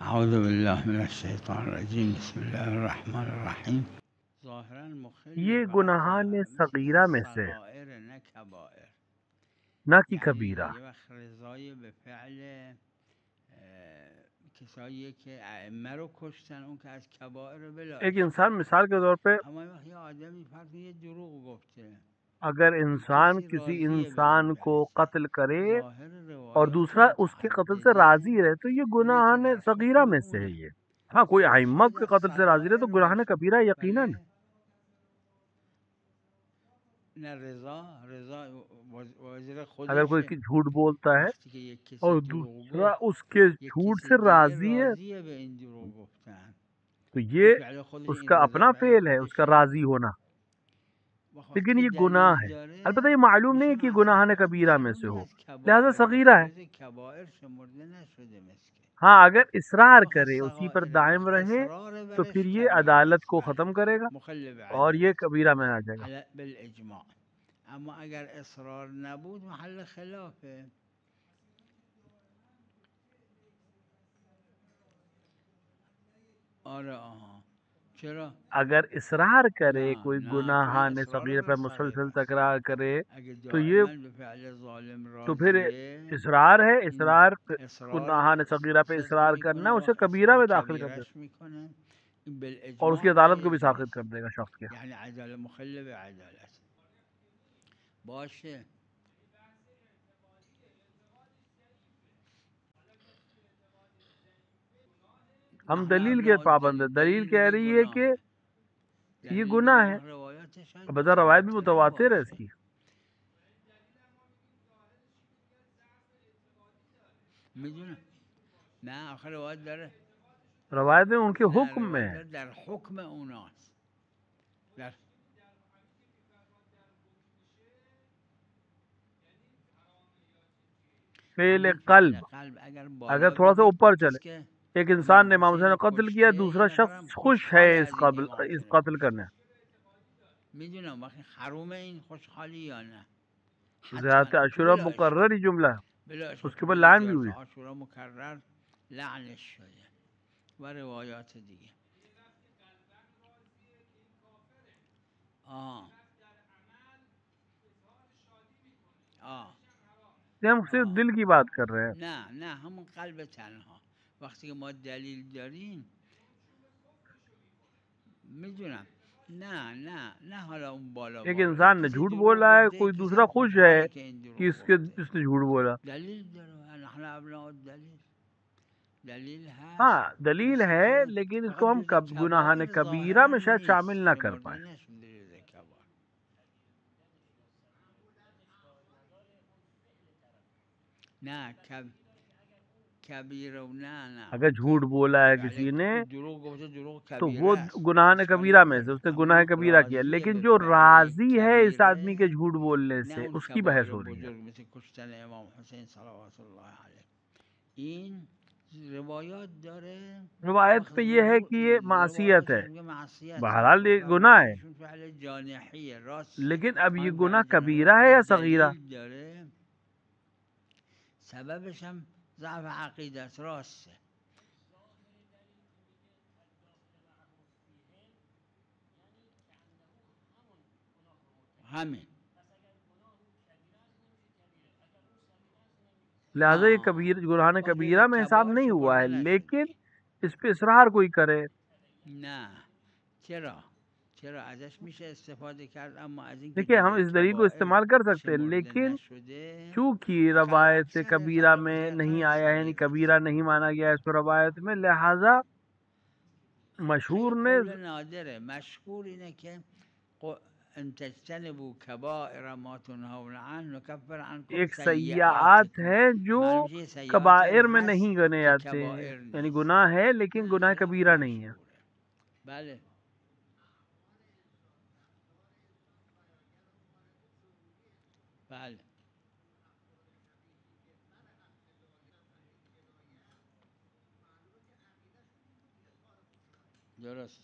اعوذ باللہ من الشیطان الرجیم بسم اللہ الرحمن الرحیم. یہ گناہان صغیرہ میں سے نہ کبائر، نہ کی کبیرہ. یه وقت رضای به فعل کسایی که ائمه رو کشتن، اون که از کبائر بلا. ایک انسان مثال کے طور پہ اما یه وقت یه آدمی فرض یه دروغ گفته، اگر انسان کسی انسان کو قتل کرے اور دوسرا اس کے قتل سے راضی رہے تو یہ گناہان صغیرہ میں سے ہے. یہ ہاں کوئی ائمہ کے قتل سے راضی رہے تو گناہان کبیرہ یقیناً. نہ رضا وزیر خود اگر کوئی جھوٹ بولتا ہے اور دوسرا اس کے جھوٹ سے راضی ہے تو یہ اس کا اپنا فعل ہے، اس کا راضی ہونا، لیکن یہ گناہ ہے. البتہ یہ معلوم نہیں ہے کہ گناہان کبیرہ میں سے ہو، لہذا صغیرہ ہے. ہاں اگر اصرار کرے اسی پر دائم رہے تو پھر یہ عدالت کو ختم کرے گا اور یہ کبیرہ میں آ جائے گا. بالاجماع. اما اگر اصرار نبود محل خلاف ہے. چرا اگر اصرار کرے کوئی گناہان صغیرہ پر مسلسل تکرار کرے تو یہ تو پھر اصرار ہے. اصرار گناہان صغیرہ پہ اصرار کرنا اسے کبیرہ میں داخل کر دے اور اس کی عدالت کو بھی ساخط کر دے گا شخص کے. یعنی عدالت مخل بعدالت باشه. ہم دلیل کے پابند ہیں. دلیل کہہ رہی ہے کہ یہ گناہ ہے. البتہ روایت بھی متواتر ہے اس کی. میدونم نه آخر روایت داره، روایتیں ان کے حکم میں ہیں. در حکم اوناست. در فعل قلب اگر تھوڑا سا اوپر چلے، ایک انسان نے امام حسین کو قتل کیا، دوسرا شخص خوش ہے اس قتل کرنے. میدونم وقتی حروم این خوشحالی یا نه. زیادت عاشورہ مقرری جملہ ہے، اس کے بعد لعن بھی ہوئی. عاشورہ مکرر لعنش شده و روایات دیگه. ہم صرف دل کی بات کر رہے ہیں. نه همون قلب تنها. وقتی که ما دلیل داریم میدونم نه حالا اون بالا ایک انسان نے جھوٹ بولا ہے، کوئی دوسرا خوش ہے کہ اس نے جھوٹ بولا. دلیل داره. نحن ابناء دلیل ہے. ہاں دلیل ہے لیکن اس کو ہم گناہان کبیرہ میں شاید شامل نہ کر پائیں. نه کبیره نه اگر جھوٹ بولا ہے کسی نے تو وہ گناہ کبیرہ میں سے اس نے گناہ کبیرہ کیا، لیکن جو راضی ہے اس آدمی کے جھوٹ بولنے سے اس کی بحث ہو رہی ہے. امام حسین صلوات اللہ علیہ. این روایات داره. روایت پہ یہ ہے کہ یہ معصیت ہے، بہرحال یہ گناہ ہے، لیکن اب یہ گناہ کبیرہ ہے یا صغیرہ؟ سببش هم ضعف عقیده است. راسته. همین. لہذا یہ گناہ کبیرہ میں حساب نہیں ہوا ہے، لیکن اس پہ اصرار کوئی کرے. نه چرا ازش میشه استفاده کرد، اما از این دیکھیں ہم اس دلیل کو استعمال کر سکتے ہیں، لیکن چونکہ روایت کبیرہ میں نہیں آیا ہے، یعنی کبیرہ نہیں مانا گیا اس کو روایت میں، لہذا مشہور نے نادر ہے. مشہور اینه که ان تجتنبوا کبائر ما تنهون عنه نکفر عنکم ایک سیئات ہیں جو کبائر میں نہیں گنے جاتے، یعنی گناہ ہے لیکن گناہ کبیرہ نہیں ہے. بله. بله درست.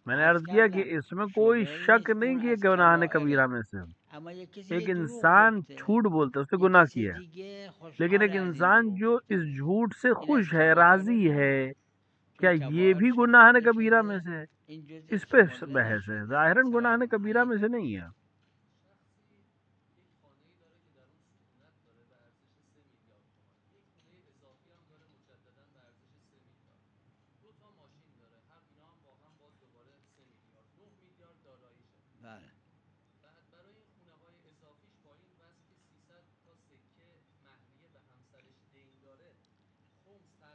میں نے عرض کیا کہ اس میں کوئی شک نہیں کہ یہ گناہ کبیرہ میں سے ایک انسان جھوٹ بولتا ہے اس نے گناہ کیا ہے، لیکن ایک انسان جو اس جھوٹ سے خوش ہے، راضی ہے، کیا یہ بھی گناہ کبیرہ میں سے ہے؟ اس پہ بحث ہے. ظاہراً گناہ کبیرہ میں سے نہیں ہے.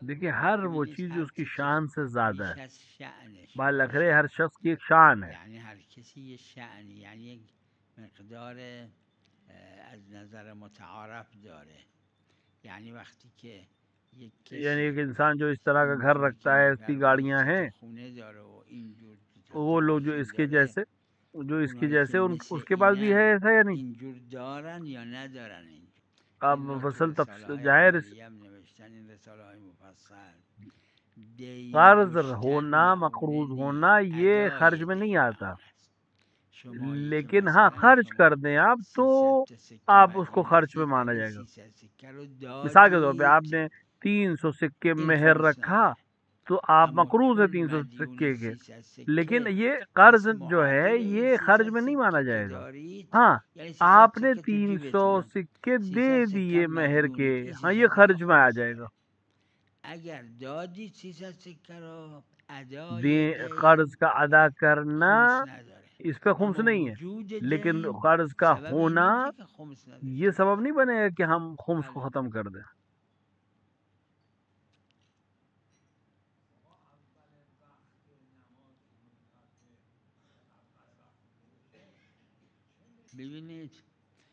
دیکھیے ہر وہ چیز جو اس کی شان سے زیادہ ہے، بالاخره ہر شخص کی ایک شان ہے. یعنی هر کسی یه شأن، یعنی یک مقدار از نظر متعارف داره. یعنی وقتی که یک یعنی کسی ایک انسان جو اس طرح کا گھر رکھتا ہے، اس کی گاڑیاں ہیں، خونه داره و اینجور وہ لوگ جو اس کے جیسے اس کے پاس بھی ہے ایسا یا نہیں؟ اینجور دارن یا ندارن. اب فصل ظاہر نوشتن این رساله های مفصل قرض ہونا، مقروض ہونا یہ خرچ میں نہیں آتا، لیکن ہاں خرچ کر دیں آپ تو آپ اس کو خرچ میں مانا جائے گا. مثال کے طور پہ آپ نے 300 سکے مہر رکھا تو آپ مقروض ہے 300 سکے کے، لیکن یہ قرض جو ہے یہ خرچ میں نہیں مانا جائے گا. ہاں آپ نے 300 سکے دے دیے مہر کے، ہاں یہ خرچ میں آ جائے گا. اگر دادی 300 سکه رو قرض کا ادا کرنا اس پہ خمس نہیں ہے، لیکن قرض کا ہونا یہ سبب نہیں بنے گا کہ ہم خمس کو ختم کر دیں.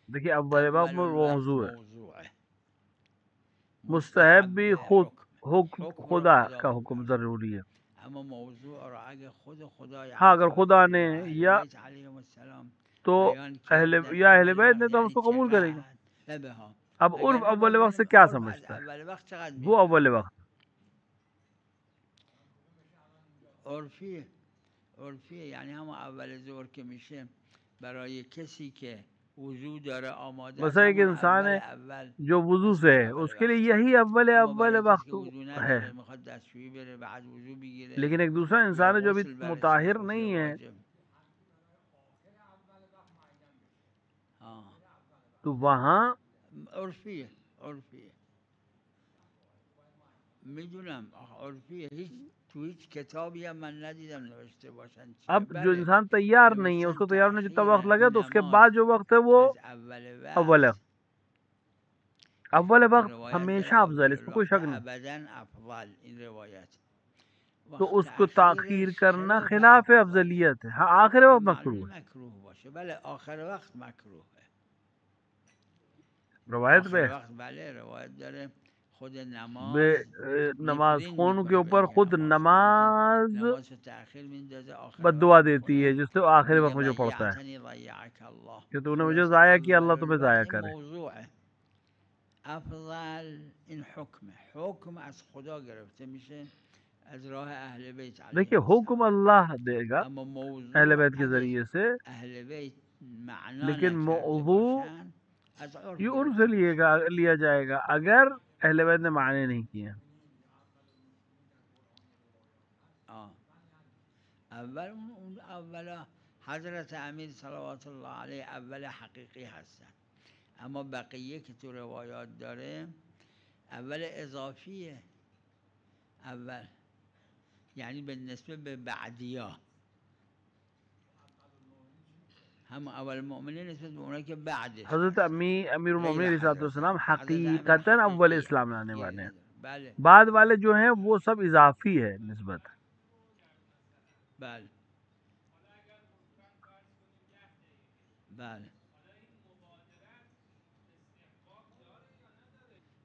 دیکھیے اول وقت موضوع ہے، مستحب بھی حکم خدا کا حکم ضروری ہے. ہاں اگر خدا نے یا تو اہل بیت نے تو ہم اس کو قبول کریں گے. اب عرف اول وقت سے کیا سمجھتا ہے؟ وہ اول وقت عرفیه یعنی هم اول ظهر که میشه برای کسی که وضو داره آماده مثلا ایک انسان ہے جو وضو سے ہے، اس کے لیے یہی اول وقت ہے. لیکن ایک دوسرا انسان ہے جو ابھی مطہر نہیں ہے تو وہاں عرفیه میدونم عرفیه. تو هیچ کتابی هم من ندیدم نوشته باشن. اب جو انسان تیار نہیں ہے اس کو تیار ہونے جتنا وقت لگے تو اس کے بعد جو وقت ہے وہ اول وقت ہمیشہ افضل، اس میں کوئی شک نہیں. این روایت تو اس کو تاخیر کرنا خلاف افضلیت ہے. ہاں آخر وقت مکروہ ہے، مکروه باشه. بله آخر وقت مکروه ہے. روایت میں بله روایت داره خود نماز خون کے اوپر خود نماز بددعا دیتی ہے جس سے آخر وقت میں جو پڑھتا ہے کہ تو نے مجھے ضائع کیا، اللہ تمہیں ضائع کرے. افضل این حکم از خدا گرفته میشه از راه اهل بیت. دیکھیے حکم اللہ دے گا اہل بیت کے ذریعے سے، لیکن موضوع یہ عرف سے لیا جائے گا اگر اہل بیت نے معنی نہیں کیے. اول حضرت امیر صلوات الله علیه اول حقیقی هستن، اما بقیه که تو روایات داره اول اضافیه. اول یعنی به نسبت به بعدیا هم اول المؤمنین نسبت به اونایی که بعدش. حضرت امیر المؤمنین علیہ الصلوۃ والسلام حقیقتاً اول اسلام لانے والے ہیں، بعد والے جو ہیں وہ سب اضافی ہے نسبت. بله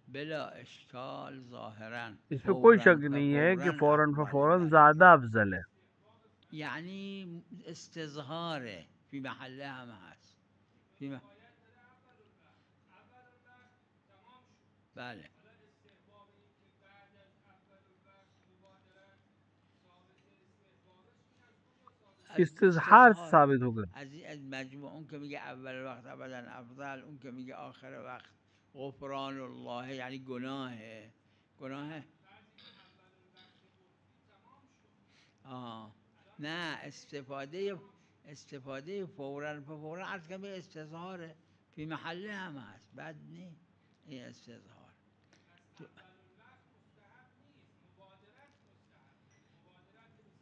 بلا اشکال ظاہراً اس پہ کوئی شک نہیں ہے کہ فوراً زیادہ افضل ہے. یعنی استظهار فی محله هم هست. بله استظہار سے ثابت ہو گئے. از مجموع اون که میگه اول وقت ابدا افضل، اون که میگه آخر وقت غفران الله یعنی گناهه. نه استفاده فوراً عرض کنم استظهاره فی محله هم هست، بد نی این استظهار.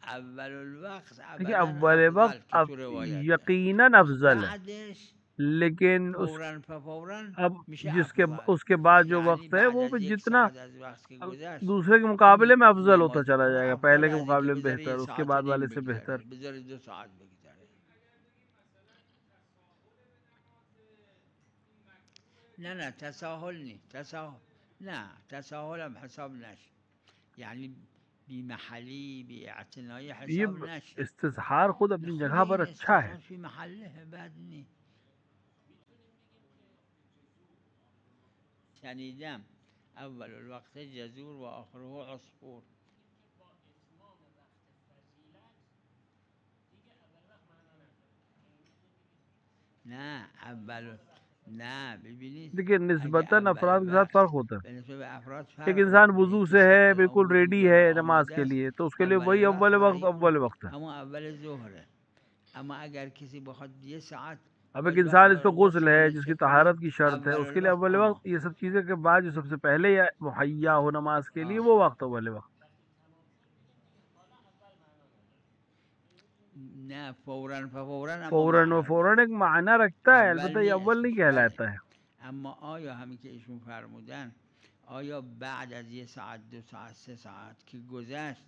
اول الوقت دیکھیے اول وقت یقیناً افضل ہے، لیکن اب اس کے بعد جو وقت ہے وہ بھی جتنا دوسرے کے مقابلے میں افضل ہوتا چلا جائے گا، پہلے کے مقابلے میں بہتر، اس کے بعد والے سے بہتر. نه تساهل نی، تساهل هم حساب نشه، یعنی بی محلی بی اعتنایی حساب نشه. استظہار خود اپنی جگہ پر اچھا ہے. فی محله بد نی. شنیدم اول الوقت جزور و آخره عصفور. نه ببینید دیکھیے نسبتاً افراد کے ساتھ فرق ہوتا ہے. ایک انسان وضو سے ہے، بالکل ریڈی ہے نماز کے لیے، تو اس کے لیے وہی اول وقت ہے. اما اول ظہر ہے. اما اگر کسی بخواد یہ ساعت، اب ایک انسان اس پہ غسل ہے جس کی طہارت کی شرط ہے، اس کے لیے اول وقت یہ سب چیزیں کے بعد جو سب سے پہلے مہیا ہو نماز کے لیے وہ وقت اول وقت. نہ فوراً ایک معنی رکھتا ہے، البتہ یہ اول نہیں کہلاتا ہے. اما آیا همین که ایشون فرمودن آیا بعد از 1 ساعت 2 ساعت 3 ساعت که گذشت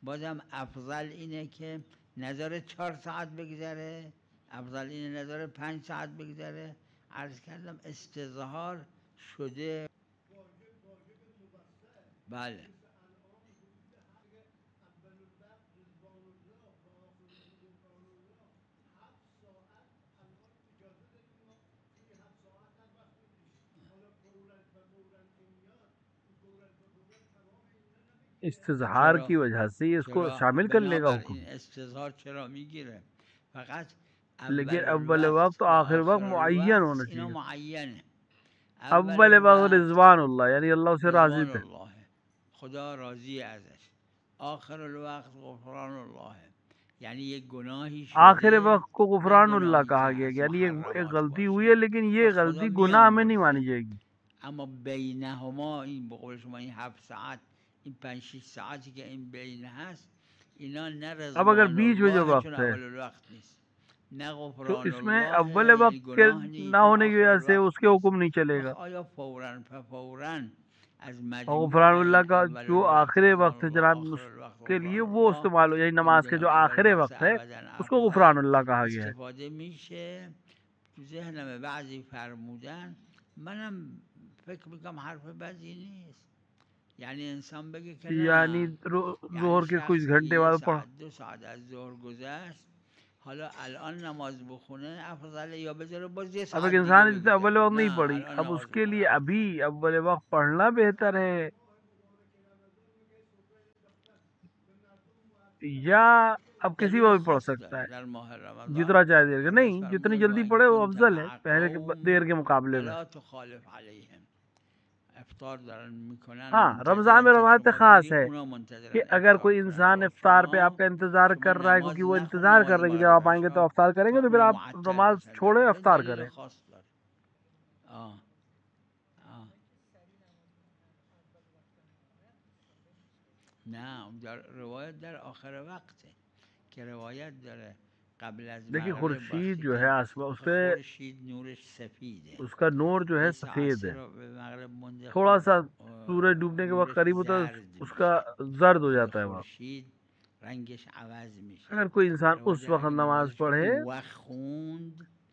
بازم افضل اینه که نظر 4 ساعت بگذره، افضل اینه نظر 5 ساعت بگذره؟ عرض کردم استظهار شده. بله استظہار کی وجہ سے اس کو شامل کر لے گا حکم. استظہار چرا میگیره؟ فقط لیکن اول وقت و آخر وقت معین ہونا چاہیے. معین ہے. اول وقت رضوان اللہ یعنی اللہ سے راضی ہے، خدا راضی ازش. آخر الوقت غفران اللہ ہے، یعنی ایک گناہی شده. آخر وقت کو غفران اللہ کہا گیا، یعنی ایک غلطی ہوئی ہے لیکن یہ غلطی گناہ میں نہیں مانی جائے گی. اما بینهما این به قول شما این 7 ساعت این 5 6 ساعتی که این بین هست اینا نه رضوان. اب اگر بیچ میں جو وقت ہے تو اس میں اول وقت کے نہ ہونے کی وجہ سے اس کے حکم نہیں چلے گا. آیا فوراً از اور غفران اللہ کا جو آخر وقت ہے جناب کے لیے وہ استعمال ہو، یعنی نماز کے جو آخر وقت ہے اس کو غفران اللہ کہا گیا ہے. استفاده میشه. تو ذهنم بعضی فرمودن، منم فکر میکنم حرف بدی نیست. یعنی انسان بگه که یعنی ظہر کے کچھ گھنٹے بعد پڑھ 2 ساعت از ظهر گذشت، حالا الان نماز بخونه افضل یا بذاره باز 1 ساعت. اب ایک انسان جس نے اول وقت نہیں پڑھی، اب اس کے لیے ابھی اول وقت پڑھنا بہتر ہے یا اب کسی وقت بھی پڑھ سکتا ہے جتنا چاہے دیر کا؟ نہیں، جتنی جلدی پڑھے وہ افضل ہے پہلے کے دیر کے مقابلے میں. ہاں رمضان میں روایت خاص ہے کہ اگر کوئی انسان افطار پہ آپ کا انتظار کر رہا ہے، کیونکہ وہ انتظار کر رہے ہیں کہ جب آپ آئیں گے تو افطار کریں گے، تو پھر آپ نماز چھوڑیں افطار کریں. نه روایت در آخر وقته که روایت داره قبل از دیکھیے خورشید جو ہے آسمان اس پہ نورش سفیده، اس کا نور جو ہے سفید ہے، تھوڑا سا سورج ڈوبنے کے وقت قریب ہوتا ہے اس کا زرد ہو جاتا ہے وہاں. رنگش عوض میشه. اگر کوئی انسان اس وقت نماز پڑھے،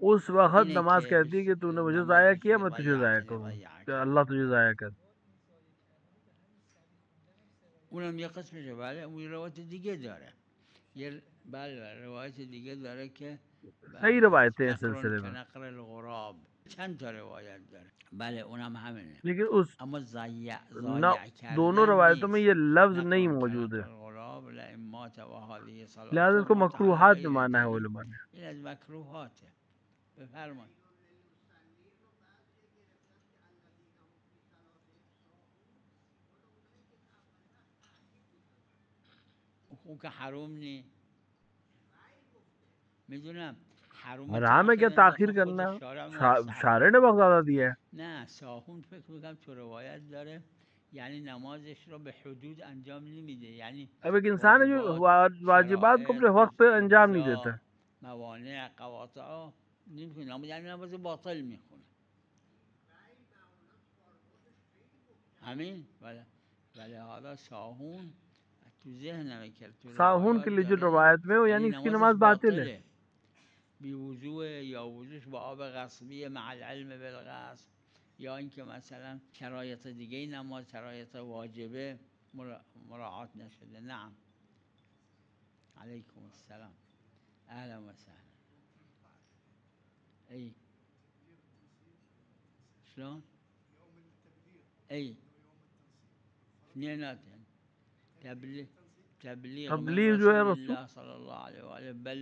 اس وقت نماز کہتی ہے کہ تو نے مجھے ضائع کیا، میں تجھے ضائع کروں، کہ اللہ تجھے ضائع کر. اونم یه قسمشه. بله اون روایت دیگه داره، یه بله روایت دیگه داره که کئی روایتیں ہیں سلسلے میں، نقر الغراب چند تا روایت داره. بله اونم همینه. لیکن اس اما ضایع دونوں روایتوں میں یہ لفظ نہیں موجود ہے. الغراب لہٰذا اس کو مکروہات میں مانا ہے علماء نے. این از مکروهاته. بفرمایید. اون که حروم نی. میدونم حرام ہے کیا تاخیر کرنا؟ شارع نے وقت زیادہ دیا ہے. نه صاحون فکر میکنم تو روایت داره یعنی نمازش رو به حدود انجام نمیده. یعنی اب ایک انسان ہے جو واجبات کو اپنے وقت پہ انجام نہیں دیتا. موانع قواطع نمیکنه، یعنی نماز باطل میخونه. همین ولی حالا صاحون تو ذهنمه که تو صاحون کے لیے جو روایت میں ہو یعنی اس کی نماز باطل ہے. بی وضوء یا وضوش با آب غصبی مع العلم بالغصب، یا اینکه مثلا شرایط دیگه نماز شرایط واجبه مراعات نشده. نعم. علیکم السلام. اهلا و سهلا. ای شلون؟ ای اثنينات تبلیغ جو ہے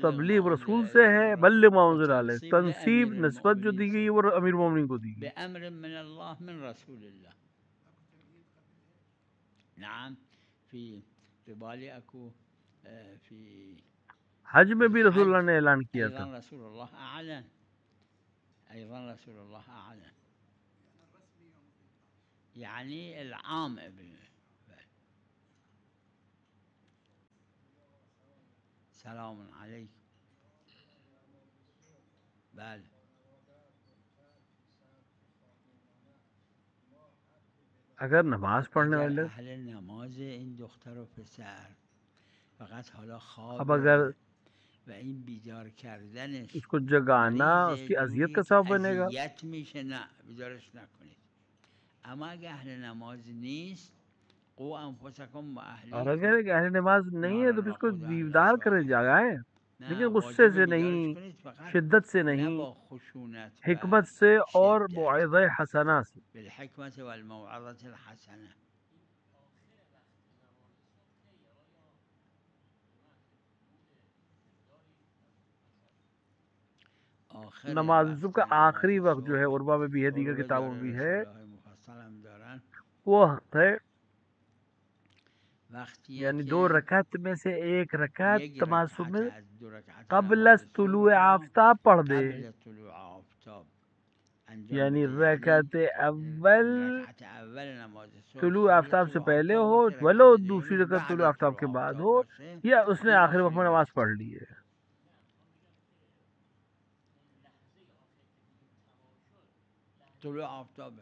تبلیغ رسول سے ہے. بلغ ما انزل الیک. تنصیب نسبت جو دی گئی وہ امیر المومنین کو دی گئی. بامر من الله من رسول الله. نعم. في بالي اكو في حج میں بھی رسول اللہ نے اعلان کیا تھا. رسول اللہ اعلن. ايضا رسول الله اعلن يعني العام. سلام علیکم. بله. اگر نماز پڑھنے والے اهل نماز این دختر و پسر فقط حالا خواب اب اگر و این بیدار کردنش اس کو جگانا اس کی اذیت کا سبب بنے گا، اذیت میشه، نه بیدارش نکنید. اما اگه اهل نماز نیست قو انفسکم و اهلیکم. اور اگر اہل نماز نہیں ہے تو اس کو بیدار کرے جگائیں، لیکن غصے سے نہیں، شدت سے نہیں، حکمت سے اور موعظہ حسنہ سے. بالحکمت والموعظة الحسنة. نماز صبح کا آخری وقت جو ہے عربا میں بھی ہے، دیگر کتابوں میں بھی ہے، وہ وقت ہے یعنی 2 رکعت میں سے 1 رکعت نماز صبح میں قبل طلوع آفتاب پڑھ دے. یعنی رکعت اول طلوع آفتاب سے پہلے ہو، ولو دوسری رکعت طلوع آفتاب کے بعد ہو، یا اس نے آخری وقت میں نماز پڑھ لی ہے. طلوع آفتاب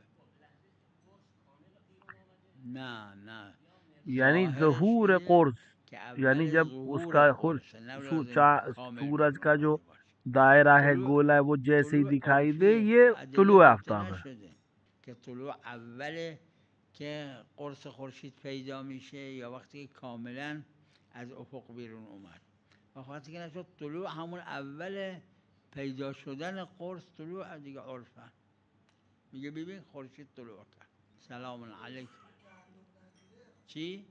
یعنی ظہور قرص، یعنی جب اس کا سورج کا جو دائرہ ہے، گولا ہے، وہ جیسے ہی دکھائی دے، یہ طلوع آفتاب ہے. که طلوع اوله که قرص خورشید پیدا میشه یا وقتی که کاملا از افق بیرون اومد. وقتی که نشد طلوع همون اول پیدا شدن قرص طلوع دیگه عرفن. میگه ببین خورشید طلوع کرد. سلام علیکم. چی؟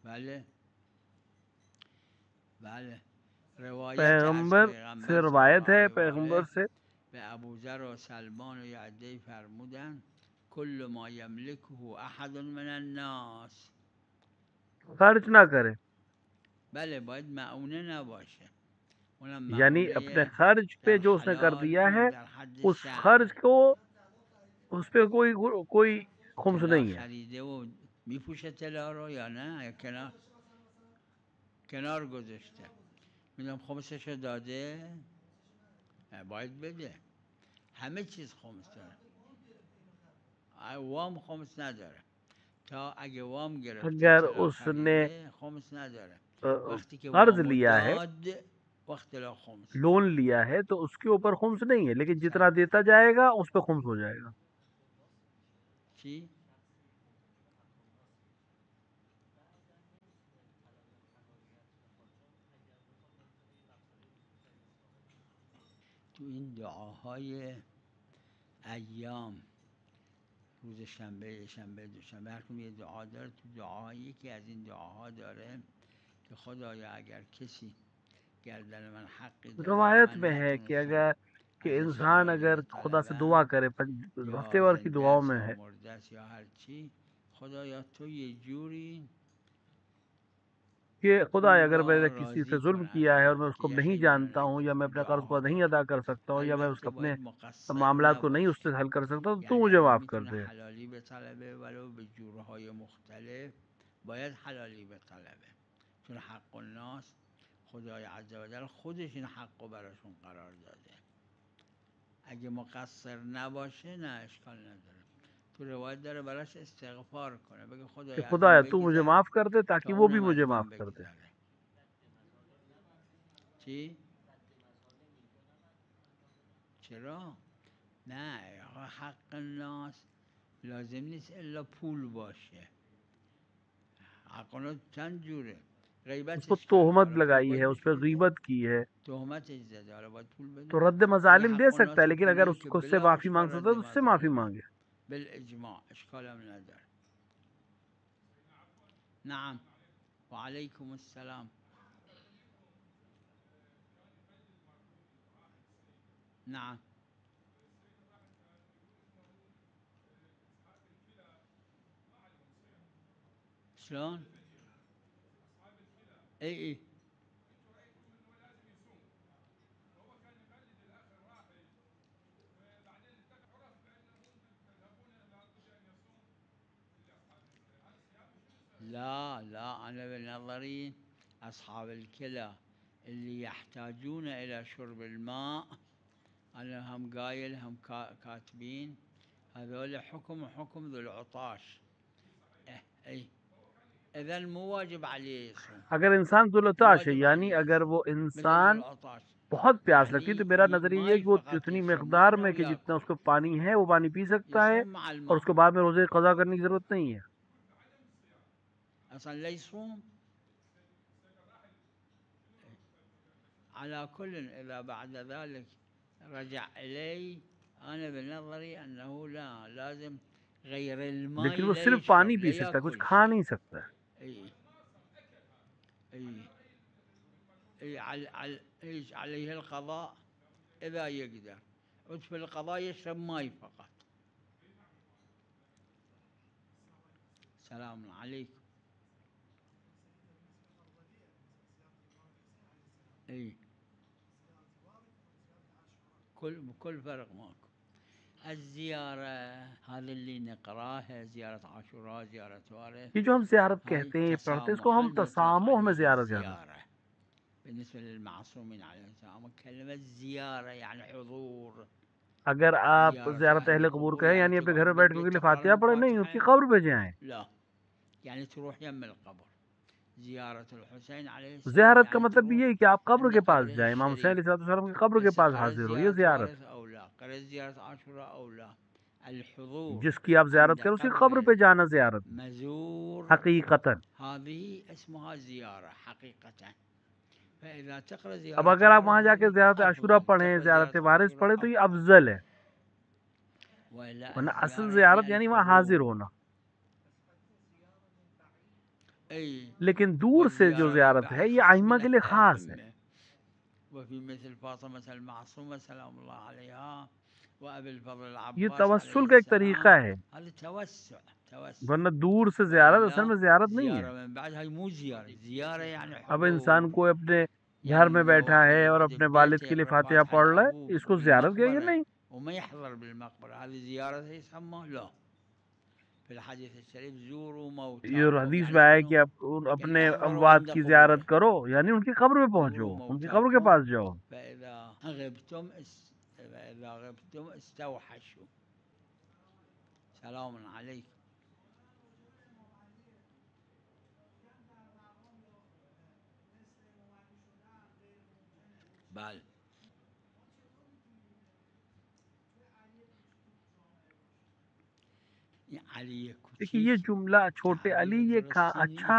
بله بله. پیغمبر سے روایت ہے، پیغمبر سے به ابوذر و سلمان و یعدی فرمودن کل ما یملکه احد من الناس. خرچ نہ کرے. بله باید معونه نباشه. یعنی اپنے خرچ پہ جو اس نے کر دیا ہے اس خرچ کو اس پہ کوئی خمس نہیں ہے. خریده و میپوشه طلا رو یا نه، کنار گذاشته. میدونم خمسش داده، باید بده. همه چیز خمس داره. وام خمس نداره. تا اگه وام گرفته اگر اس نے خمس نداره. قرض لیا ہے، وقت لا خمس لون لیا ہے، تو اس کے اوپر خمس نہیں ہے، لیکن جتنا دیتا جائے گا اس پہ خمس ہو جائے گا. چی؟ تو این دعاهای ایام روز شنبه، شنبه، دوشنبه، هر کدوم یه دعا داره. تو دعا یکی از این دعاها داره که خدایا اگر کسی گردن من حقی داره و روایت من میں ہے کہ نتونستم اگر کہ ازش انسان حلالی اگر خدا سے دعا بطلبم، کرے ہفتے یا وار کی زنده دعاؤں است میں یا ہے مرده است یا هر چی، خدایا تو یه جوری کہ خدا او اگر میں نے را کسی سے راضی ظلم کن از کیا ہے اور من میں اس که کو یه نہیں خیلی جانتا الان ہوں یا میں این اپنے قرض کو دعاها نہیں داره. ادا کر سکتا ہوں یا میں اس البته کو اپنے باید مقصر معاملات کو نہیں اس سے نباشه، حل کر سکتا تو یعنی مجھے اگه معاف کر میتونه دے. حلالی بطلبه ولو به جورهای مختلف باید حلالی بطلبه، چون حق الناس خدای عزوجل خودش این حق رو براشون قرار داده. اگه مقصر نباشه نه اشکال نداره. تو روایت داره براش استغفار کنه، بگه کہ خدای از خدایا اون تو مجھے بگذر معاف کر دے تا تاکہ وہ بھی اونم مجھے از من معاف کر دے. بگذره. چی؟ چرا؟ نه حق الناس لازم نیست الا پول باشه. حق الناس چند جوره. اس کو غیبتش کرده، تہمت حالا پول لگائی ہے، باید اس بهش پہ بده. غیبت کی ہے تهمتش زده، حالا باید پول تو بده. رد اگه مظالم دے حق سکتا ہے، الناس لیکن اگر پولیه اس که کو اس سے بلا معافی اشکال مانگ سکتا ہے رد تو اس سے معافی مظالم مانگے. بالاجماع اشکالم نداره. نعم وعلیکم السلام. نعم شلون؟ اي لا لا، أنا بنظري أصحاب الكلى اللي يحتاجون إلى شرب الماء أنا هم قايل هم كاتبين هذول حكم ذو العطاش. اي اذا مو واجب عليه يصوم، اگر انسان مو ذوالعطاش ہے واجب یعنی عليه اگر يصوم وہ مثل ذو انسان العطاش، بہت پیاس لگتی ہے تو میرا يعني نظریہ یہ ہے ماي کہ وہ فقط اتنی يشرب، مو مقدار میں انه کہ جتنا اس ياكل، کو پانی ہے وہ پانی پی سکتا ہے يصوم مع اور اس الماء. کو بعد میں روزے قضا کرنے کی ضرورت نہیں ہے. اصلا لا يصوم. على كل اذا بعد ذلك رجع الي انا بنظري انه لا لازم غير الماء لیکن وہ لا صرف يشرب پانی لا پی سکتا ہے، کچھ ياكل کھا شيء. نہیں سکتا ہے. اي اي اي عليه القضاء اذا يقدر، وفي القضاء يشرب ماء فقط. سلام عليكم. اي كل فرق ماكو. الزيارة هذا اللي نقراها، زيارة عاشوراء، زيارة وارث، یہ جو ہم زیارت هاي کہتے ہیں پڑھتے ہیں اس کو تسامحا ہم يطلق تسامح میں عليه زیارت کہتے ہیں. الزيارة بالنسبة للمعصومين عليهم السلام. كلمة زيارة يعني حضور. اگر آپ زيارة زیارت أهل اہل قبور القبور کہیں يعني یعنی اپنے گھر میں تقعد بیٹھ کے ان بالبيت کے لیے تقرأ فاتحہ پڑھے، نہیں، ان کی المفاتحة، قبر پہ جائیں. لا، يعني تروح يم القبر. زيارة الحسين عليه السلام زیارت کا يعني مطلب تروح یہ ہے کہ آپ قبر عند کے پاس قبره جائیں، امام حسین الشريف. علیہ السلام کی قبر کے هسه پاس قرأت حاضر ہو، یہ زيارة زیارت. وارث أو لا، قرأت زيارة عاشوراء أو لا، الحضور جس کی آپ زیارت عند کریں اس کی قبر قبر پہ جانا زیارت مزور حقیقتاً. هذه اسمها زيارة حقيقة. فإذا تقرأ اب زيارة اگر آپ وہاں وارث جا کے هذه زیارت عاشوراء أفضل، پڑھیں، تقرأ زیارت زيارة وارث عاشوراء پڑھیں تو یہ أفضل. افضل ہے، وإلا ورنہ اصل الزيارة زیارت هي یعنی وہاں حاضر الحضور. ہونا. أي لیکن دور سے جو والزيارة من زیارت بعد ہے یہ خاص ائمہ من کے لیے خاص ہے. الأئمة، وفي مثل فاطمة المعصومة سلام الله عليها وأبي الفضل یہ العباس عليه توسل کا ایک طریقہ السلام. ہے، هذا توسع. ورنہ دور سے زیارت اصل وإلا میں زیارت نہیں ہے. زيارة من بعد هاي مو زيارة، زيارة يعني اب انسان حضور. کو اپنے گھر يعني میں من بیٹھا يروح ہے اور يقعد اپنے والد ببيته کے لیے يقرأ فاتحہ فاتحة پڑھ رہا لأبوه ہے، اس کو زیارت کہے گا؟ بالمقبرة نہیں. وما يحضر بالمقبرة، هذه زيارة يسمى؟ لا. في الحديث الشريف زوروا یہ موتاكم حدیث يعني میں آیا شنو؟ کہ آپ يعني اپنے احضروا اموات عند کی زیارت قبورهم، کرو، یعنی ان کی قبر پہ پہنچو، زوروا ان کی قبر کے موتاكم پاس جاؤ. فإذا غبتم استوحشوا. سلام عليكم. بله. علی دیکھیے یہ جملہ چھوٹے علی یہ کا اچھا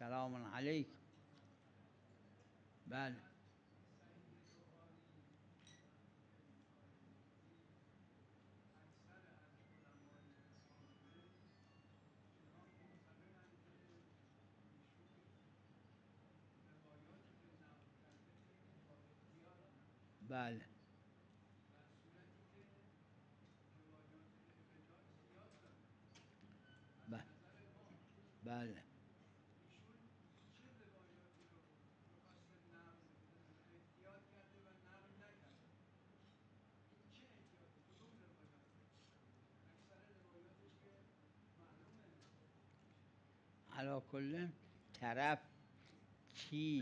سلام علیک. بله بله بله علا کل طرف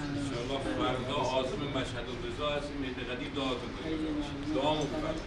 انشاءالله فردا عازم مشهد الرضا هستیم، اعتقادی دعاتون کنیم، دعامو بفرمایید.